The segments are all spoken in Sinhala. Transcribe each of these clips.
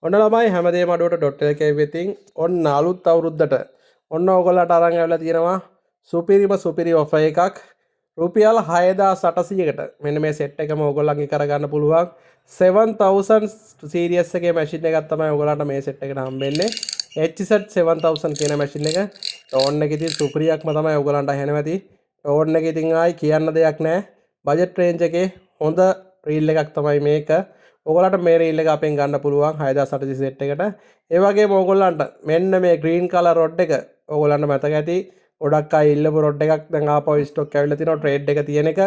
ඔන්න ළමයි හැමදේම අඩුවට .lk වෙතින් ඔන්න අලුත් අවුරුද්දට ඔන්න ඕගොල්ලන්ට අරන් ඇවිල්ලා තියෙනවා සුපිරි ඔෆර් එකක් රුපියල් 6800කට මෙන්න මේ සෙට් එකම ඕගොල්ලන්ගේ කරගන්න පුළුවන් 7000 සීරීස් එකේ මැෂින් එකක් තමයි ඕගොල්ලන්ට මේ සෙට් එකට හම්බෙන්නේ HZ 7000 කියන මැෂින් එක ටෝන් එක ඉතින් සුපිරියක්ම තමයි ඕගොල්ලන්ට ඇහෙනවා ඇති ටෝන් එක ඉතින් ආයි කියන්න දෙයක් නැහැ බජට් රේන්ජ් එකේ හොඳ රීල් එකක් තමයි මේක ඔයගොල්ලන්ට මේ රීල් එක අපෙන් ගන්න පුළුවන් 6800 සෙට් එකට. ඒ වගේම ඔයගොල්ලන්ට මෙන්න මේ green color rod එක ඔයගොල්ලන්ට මතක ඇති. ගොඩක් අය ඉල්ලපු rod එකක් දැන් ආපහු ස්ටොක් ඇවිල්ලා තිනවා ට්‍රේඩ් එක තියෙන එක.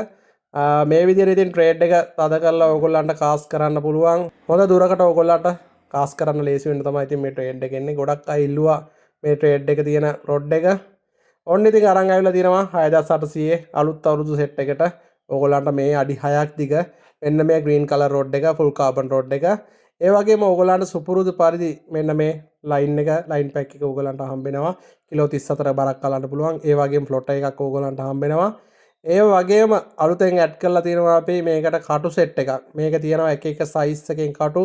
මේ විදිහට ඉතින් ට්‍රේඩ් එක තද කරලා ඔයගොල්ලන්ට කාස් කරන්න පුළුවන්. හොඳ දුරකට ඔයගොල්ලන්ට කාස් කරන්න ලේසි වෙන්න තමයි ඉතින් මේ ට්‍රේඩ් එක එන්නේ. ගොඩක් අය ඉල්ලුවා මේ ට්‍රේඩ් එක තියෙන rod එක. ඔන්න ඉතින් අරන් ඇවිල්ලා තිනවා 6800 අලුත් අවුරුදු සෙට් එකට. ඔයගොල්ලන්ට මේ අඩි 6ක් දිග මෙන්න මේ green color rod එක full carbon rod එක ඒ වගේම ඕගොල්ලන්ට සුපුරුදු පරිදි මෙන්න මේ ලයින් පැක් එක ඕගොල්ලන්ට හම්බෙනවා කිලෝ 34 බරක් අලන්න පුළුවන් ඒ වගේම ෆ්ලොට් එකක් ඕගොල්ලන්ට හම්බෙනවා ඒ වගේම අලුතෙන් ඇඩ් කරලා තියෙනවා අපි මේකට කටු සෙට් එකක් මේක තියෙනවා එක එක සයිස් එකෙන් කටු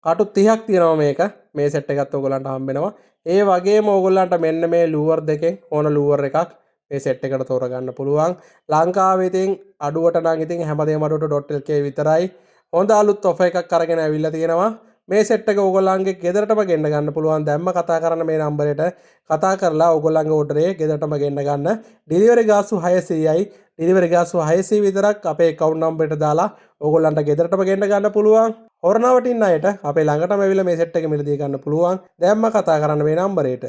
30ක් තියෙනවා මේක මේ සෙට් එකත් ඕගොල්ලන්ට හම්බෙනවා ඒ වගේම ඕගොල්ලන්ට මෙන්න මේ ලූවර් දෙකෙන් ඕන ලූවර් එකක් මේ සෙට් එකට තෝරගන්න පුළුවන් ලංකාවේ ඉතින් අඩුවට නම් ඉතින් හැමදේම අඩුවට .lk විතරයි හොඳ අලුත් ඔෆර් එකක් අරගෙන ඇවිල්ලා තියෙනවා මේ සෙට් එක ඕගොල්ලන්ගේ ගෙදරටම ගෙන්න ගන්න පුළුවන් දැම්ම කතා කරන්න මේ නම්බරයට කතා කරලා ඕගොල්ලන්ගේ ඕඩරේ ගෙදරටම ගෙන්න ගන්න ඩෙලිවරි ගාස්තු 600යි ඩෙලිවරි ගාස්තු 600 විතරක් අපේ account number එකට දාලා ඕගොල්ලන්ට ගෙදරටම ගෙන්න ගන්න පුළුවන් හොරනවටින් අයට අපේ ළඟටම ඇවිල්ලා මේ සෙට් එක මිලදී ගන්න පුළුවන් දැම්ම කතා කරන්න මේ නම්බරයට